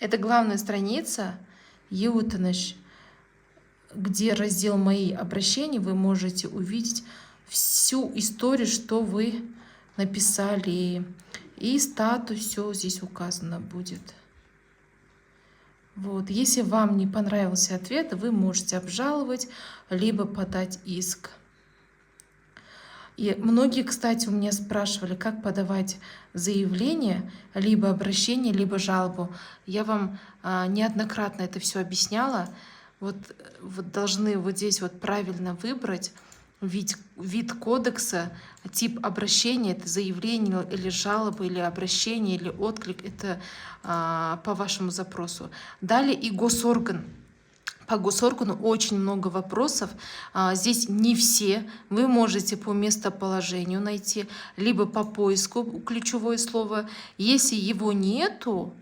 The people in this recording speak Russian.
Это главная страница Еутаныш, где раздел «Мои обращения», вы можете увидеть всю историю, что вы написали. И статус, все здесь указано будет. Вот. Если вам не понравился ответ, вы можете обжаловать, либо подать иск. И многие, кстати, у меня спрашивали, как подавать заявление, либо обращение, либо жалобу. Я вам неоднократно это все объясняла. Вот должны вот здесь вот правильно выбрать вид кодекса, тип обращения, это заявление или жалоба, или обращение, или отклик, это по вашему запросу. Далее и госорган. По госоргану очень много вопросов. Здесь не все. Вы можете по местоположению найти, либо по поиску ключевое слово. Если его нету,